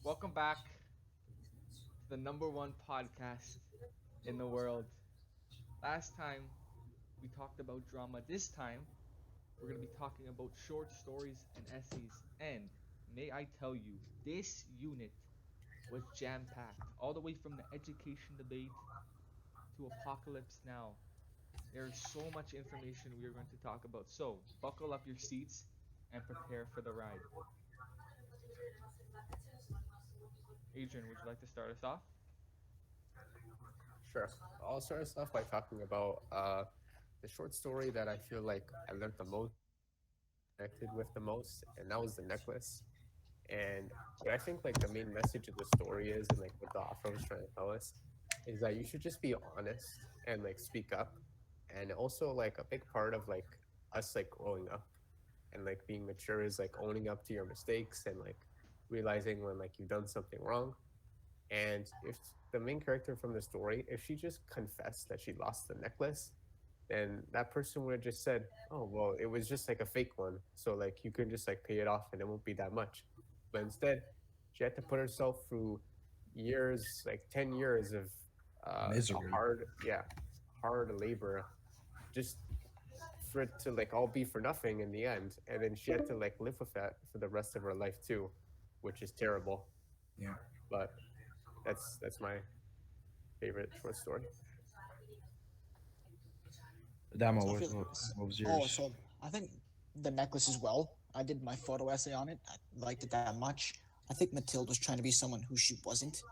Welcome back to the number one podcast in the world. Last time we talked about drama. This time we're going to be talking about short stories and essays. And may I tell you, this unit was jam packed, all the way from the education debate to Apocalypse Now. There is so much information we are going to talk about. So buckle up your seats and prepare for the ride. Adrian, would you like to start us off? Sure. I'll start us off by talking about the short story that I feel like I learned the most and connected with the most, and that was the necklace. And what I think like the main message of the story is, and like what the author was trying to tell us, is that you should just be honest and like speak up. And also like a big part of like us like growing up and like being mature is like owning up to your mistakes and like realizing when like you've done something wrong. And if the main character from the story, if she just confessed that she lost the necklace, then that person would have just said, "Oh, well, it was just like a fake one, so like you can just like pay it off, and it won't be that much." But instead, she had to put herself through years, like 10 years of a Misery. hard labor, just for it to like all be for nothing in the end. And then she had to like live with that for the rest of her life too, which is terrible. Yeah. But that's my favorite short story. Damo, So I what, feel. what, what was Oh, yours? so I think the necklace as well. I did my photo essay on it. I liked it that much. I think Mathilde was trying to be someone who she wasn't.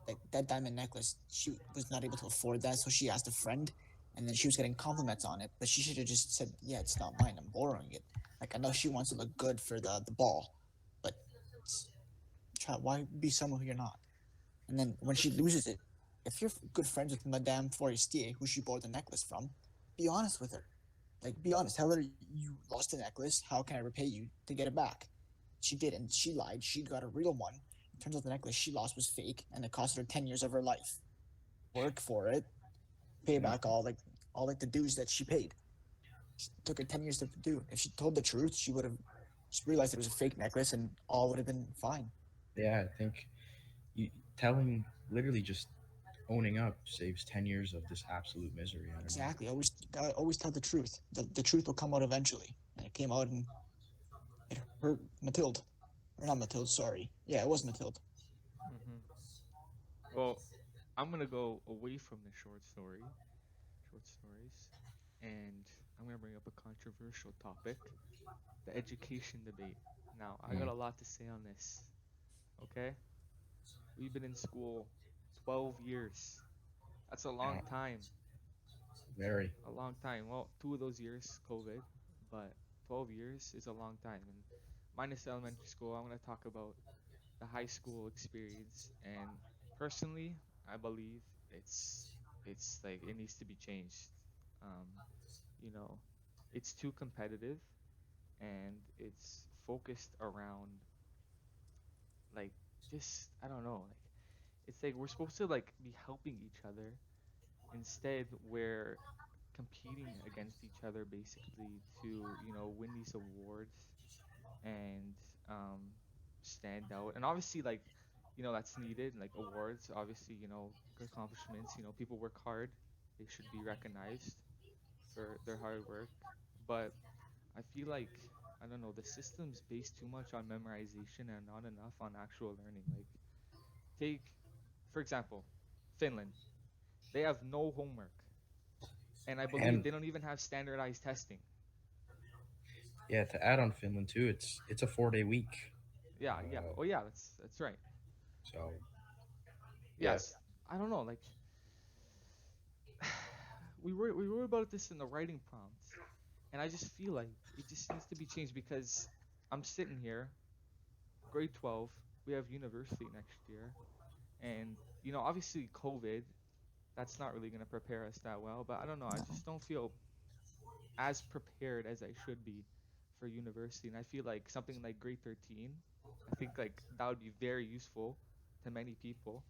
Like that diamond necklace, she was not able to afford that, so she asked a friend, and then she was getting compliments on it. But she should have just said, "Yeah, it's not mine. I'm borrowing it." Like I know she wants to look good for the ball, but try why be someone who you're not? And then when she loses it, if you're good friends with Madame Forestier, who she bought the necklace from, be honest with her. Like, be honest. Tell her you lost the necklace. How can I repay you to get it back? She didn't. She lied. She got a real one. It turns out the necklace she lost was fake, and it cost her 10 years of her life. Work for it. Pay Yeah. back all the dues that she paid. It took her 10 years to do. If she told the truth, she would have just realized it was a fake necklace, and all would have been fine. Yeah, I think you telling, literally just owning up saves 10 years of this absolute misery. I don't know. Exactly. Always tell the truth. The truth will come out eventually. And it came out, and it hurt Mathilde. Or not Mathilde, sorry. Yeah, it was Mathilde. Mm-hmm. Well, I'm gonna go away from the short stories, and I'm gonna bring up a controversial topic, the education debate. Now, I got Mm, a lot to say on this. Okay, we've been in school 12 years. That's a long yeah, time. very. A long time. Well, 2 of those years, COVID, but 12 years is a long time. And minus elementary school, I'm gonna talk about the high school experience. And personally, I believe it's it's like it needs to be changed. Um, you know, it's too competitive and it's focused around like just I don't know, like it's like we're supposed to like be helping each other. Instead, we're competing against each other basically to, win these awards and stand out. And obviously, like, that's needed, like awards, obviously, good accomplishments. People work hard, they should be recognized for their hard work. But I feel like, I don't know, the system's based too much on memorization and not enough on actual learning. Like, take, for example, Finland. They have no homework. And I believe And they don't even have standardized testing. yeah, to add on Finland too, it's a 4 day week. Yeah, yeah. Uh, Oh, yeah. That's right. so Yeah, Yes. I don't know. Like, we were about this in the writing prompts, and I just feel like it just needs to be changed because I'm sitting here, grade 12. We have university next year, and obviously COVID. That's not really gonna prepare us that well. But I don't know. I No. just don't feel as prepared as I should be for university. And I feel like something like grade 13, I think like that would be very useful to many people.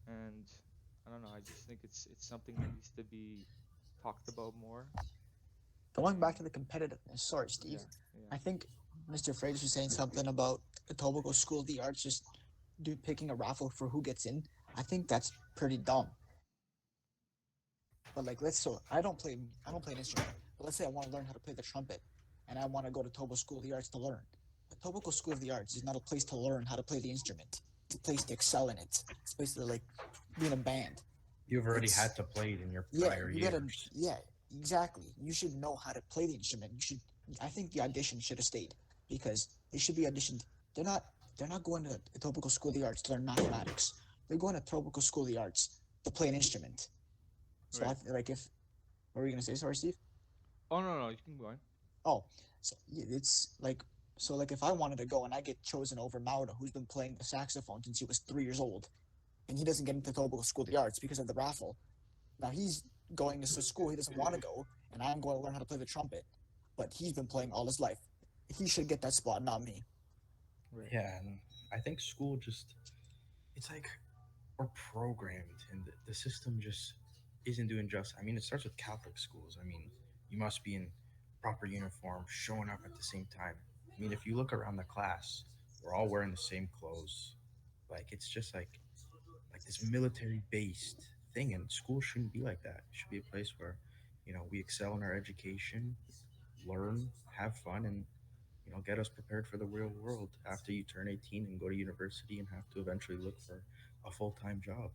And I don't know, I just think it's something that needs to be talked about more. Going And back to the competitiveness, sorry, yeah, Steve. yeah. I think Mr. Freitas was saying something about Etobicoke School of the Arts just picking a raffle for who gets in, I think that's pretty dumb. But like, I don't play an instrument. But let's say I want to learn how to play the trumpet, and I want to go to Tobo School of the Arts to learn. The Tobo School of the Arts is not a place to learn how to play the instrument. It's a place to excel in it. It's a place to like be in a band. You've already It's had to play it in your yeah, prior you gotta years. yeah, exactly. You should know how to play the instrument. You should. I think the audition should have stayed because they should be auditioned. They're not. They're not going to a Topical School of the Arts to learn mathematics. They're going to Topical School of the Arts to play an instrument. So Right. I like if what were you gonna say? Sorry, Steve. Oh no, no, you can go on. Oh, so it's like like if I wanted to go and I get chosen over Mauda, who's been playing the saxophone since he was 3 years old, and he doesn't get into Topical School of the Arts because of the raffle. Now he's going to school he doesn't want to go, and I'm going to learn how to play the trumpet. But he's been playing all his life. He should get that spot, not me. Right. Yeah, and I think school just, it's like we're programmed and the system just isn't doing justice. I mean, it starts with Catholic schools. I mean, you must be in proper uniform, showing up at the same time. I mean, if you look around the class, we're all wearing the same clothes. Like it's just like this military based thing, and school shouldn't be like that. It should be a place where, we excel in our education, learn, have fun, and get us prepared for the real world after you turn 18 and go to university and have to eventually look for a full-time job.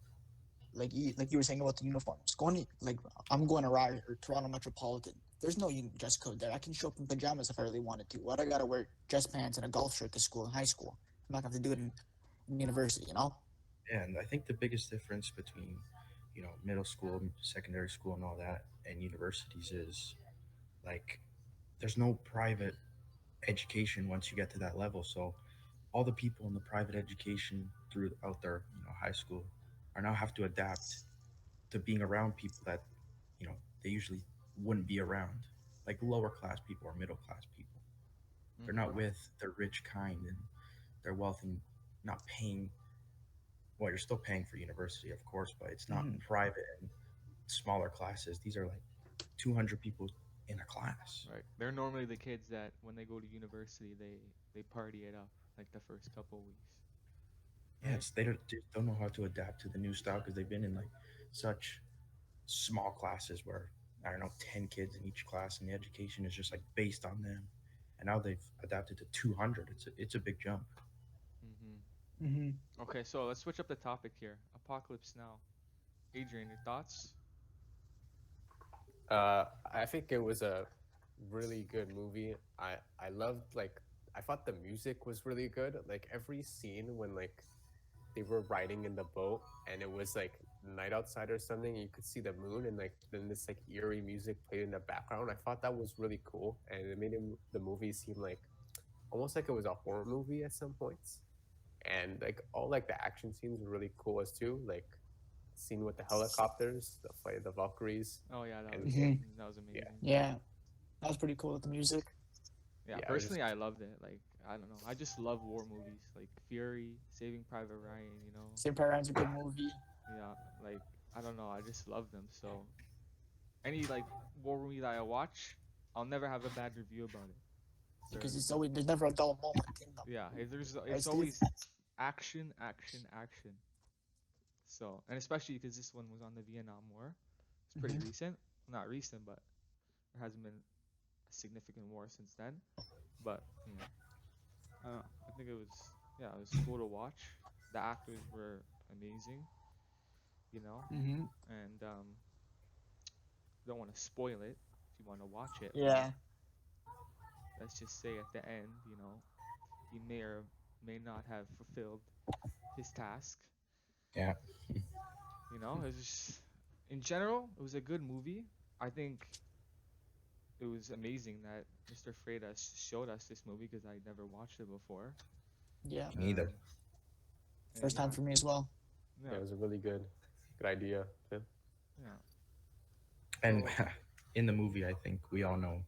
Like you were saying about the uniforms. Going like I'm going to or Toronto Metropolitan. There's no dress code there. I can show up in pajamas if I really wanted to. What I gotta wear dress pants and a golf shirt to school in high school. I'm not gonna have to do it in university. You know. And I think the biggest difference between middle school, secondary school, and all that, and universities is like there's no private education once you get to that level. So all the people in the private education throughout their high school are now have to adapt to being around people that they usually wouldn't be around, like lower class people or middle class people. They're Mm-hmm. not with the rich kind and their wealth and not paying. Well, you're still paying for university, of course, but it's not Mm-hmm. private and smaller classes. These are like 200 people in a class. Right. They're normally the kids that when they go to university, they party it up like the first couple weeks. Right. Yes, they don't know how to adapt to the new style because they've been in like such small classes where I don't know 10 kids in each class, and the education is just like based on them. And now they've adapted to 200. It's a big jump. Mm-hmm. Mm-hmm. Okay, so let's switch up the topic here. Apocalypse Now. Adrian, your thoughts? I think it was a really good movie. I loved like I thought the music was really good. Like every scene when like they were riding in the boat and it was like night outside or something, you could see the moon and like then this like eerie music played in the background. I thought that was really cool and it made the movie seem like almost like it was a horror movie at some points. And like all like the action scenes were really cool as too. Like scene with the helicopters, the flight of the Valkyries, Oh yeah, and Mm-hmm. that was yeah, amazing. Yeah, that was pretty cool with the music. Yeah, yeah, it was just personally I loved it. Like I don't know, I just love war movies like Fury, Saving Private Ryan. Same Ryan's a good movie Yeah, like I don't know, I just love them. So any like war movie that I watch, I'll never have a bad review about it. They're, because there's never a dull moment in them. yeah, Right, it's Steve? always action, action, action. So and especially because this one was on the Vietnam War. It's pretty Mm-hmm. recent. Not recent, but there hasn't been a significant war since then. But I don't know. I think it was yeah, it was cool to watch. The actors were amazing, you know, Mm-hmm. and don't want to spoil it if you want to watch it, but Yeah. let's just say at the end, he may or may not have fulfilled his task. Yeah. It was just in general, it was a good movie. I think it was amazing that Mr. Freitas showed us this movie because I never watched it before. Yeah. Me neither. Um, and First time yeah, for me as well. yeah, yeah, it was a really good idea. Too. yeah. And So in the movie, I think we all know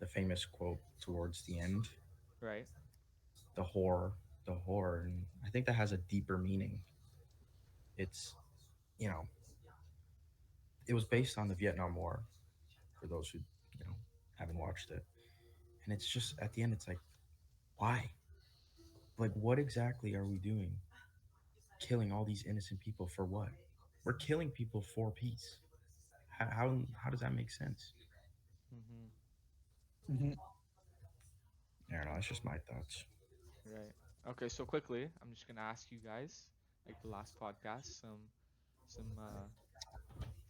the famous quote towards the end, right, the horror, the horror. And I think that has a deeper meaning. It's, you know, it was based on the Vietnam War, for those who, you know, haven't watched it. And it's just, at the end, it's like, why? Like, what exactly are we doing? killing all these innocent people for what? We're killing people for peace. How does that make sense? Mm-hmm. Hmm. I don't know. That's just my thoughts. Right. Okay, so quickly, I'm just gonna ask you guys, like the last podcast, some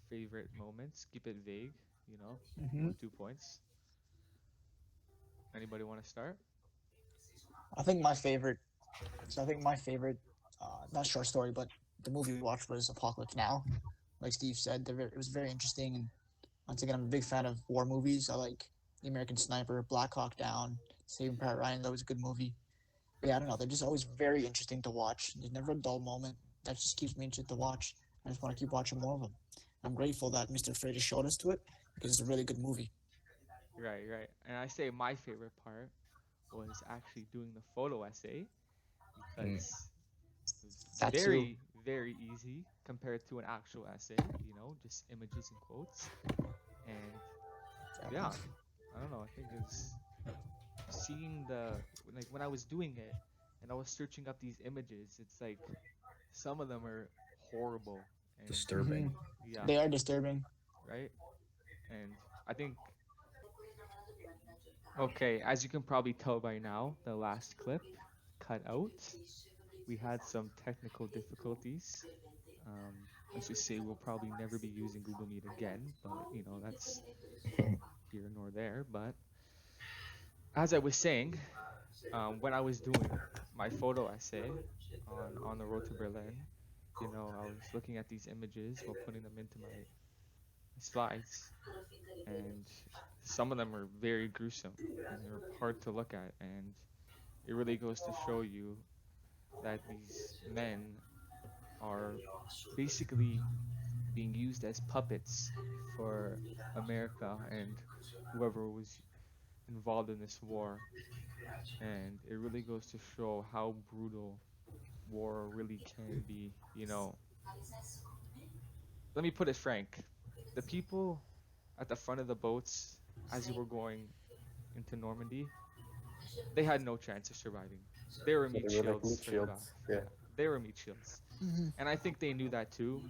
favorite moments. Keep it vague, you know, Hmm. 1 2 points. Anybody want to start? I think my favorite. So I think my favorite, not short story, but the movie we watched was Apocalypse Now. Like Steve said, it was very interesting. And once again, I'm a big fan of war movies. I like The American Sniper, Black Hawk Down, Saving Private Ryan. That was a good movie. But yeah, I don't know. They're just always very interesting to watch. There's never a dull moment. That just keeps me interested to watch. I just want to keep watching more of them. I'm grateful that Mr. Freitas showed us to it because it's a really good movie. Right, right. And I say my favorite part was actually doing the photo essay Mm. because it was That too. very, very easy compared to an actual essay, you know, just images and quotes. And Fair yeah, enough. I don't know. I think it's seeing like when I was doing it and I was searching up these images, it's like some of them are horrible and Hmm. Disturbing. yeah, They are disturbing. right? And I think okay, as you can probably tell by now, the last clip cut out. We had some technical difficulties. Um, let's just say we'll probably never be using Google Meet again, but you know, that's here nor there. But as I was saying, when I was doing my photo essay on the road to Berlin, you know, I was looking at these images while putting them into my slides, and some of them are very gruesome and they're hard to look at, and it really goes to show you that these men are basically being used as puppets for America and whoever was involved in this war. And it really goes to show how brutal war really can be. You know, let me put it frank. The people at the front of the boats as you were going into Normandy, they had no chance of surviving. They were Yeah, meat they were like shields meat for the bath. shields. Yeah, Yeah, they were meat shields. Hmm. And I think they knew that too,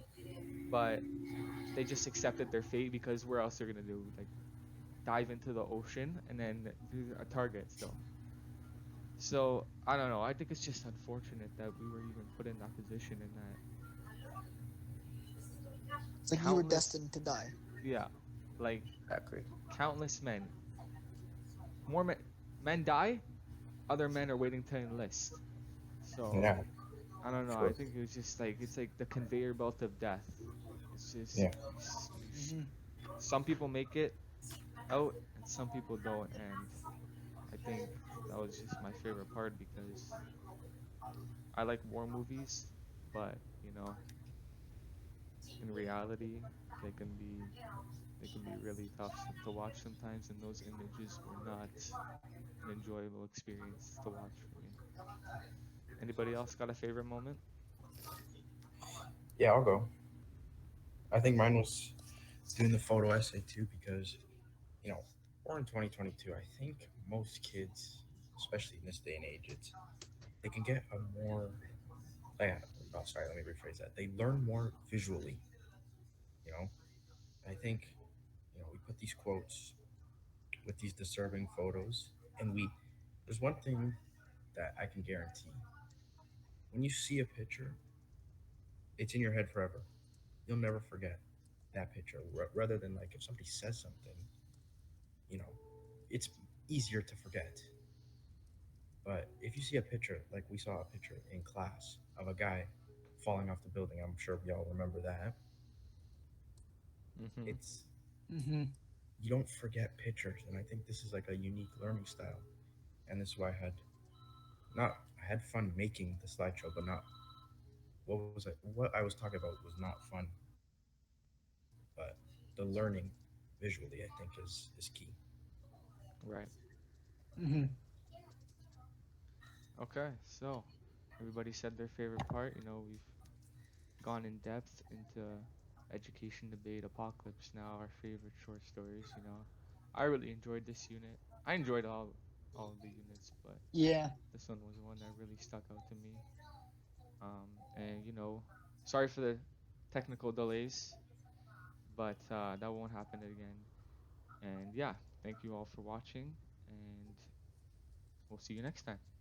but they just accepted their fate because where else they're gonna do? Like dive into the ocean and then do a target still. So I don't know. I think it's just unfortunate that we were even put in that position and that It's like you were countless, destined to die. yeah, like exactly. countless men, more men die, other men are waiting to enlist. So Yeah. I don't know. I True. think it was just like it's like the conveyor belt of death. It's just Yeah. Hmm. some people make it out and some people don't, and I think that was just my favorite part because I like war movies, but you know, in reality, they can be they can be really tough to watch sometimes, and those images were not an enjoyable experience to watch for me. Anybody else got a favorite moment? Yeah, I'll go. I think mine was doing the photo essay too because, we're in 2022. I think most kids, especially in this day and age, they can get a more, yeah, oh, sorry, let me rephrase that. They learn more visually, you know? I think, we put these quotes with these disturbing photos, and there's one thing that I can guarantee. When you see a picture, it's in your head forever. You'll never forget that picture. Rather than like if somebody says something, you know, it's easier to forget. But if you see a picture, like we saw a picture in class of a guy falling off the building, I'm sure we all remember that. Mm-hmm. It's Hmm. You don't forget pictures, and I think this is like a unique learning style, and this is why not I had fun making the slideshow, but not what I was talking about was not fun, but the learning visually I think is key. Right. Hmm. Okay. So everybody said their favorite part. You know, we've gone in depth into education debate apocalypse now, our favorite short stories. You know, I really enjoyed this unit. I enjoyed all of the units, but Yeah. this one was one that really stuck out to me. And sorry for the technical delays, but that won't happen again. And yeah, thank you all for watching, and we'll see you next time.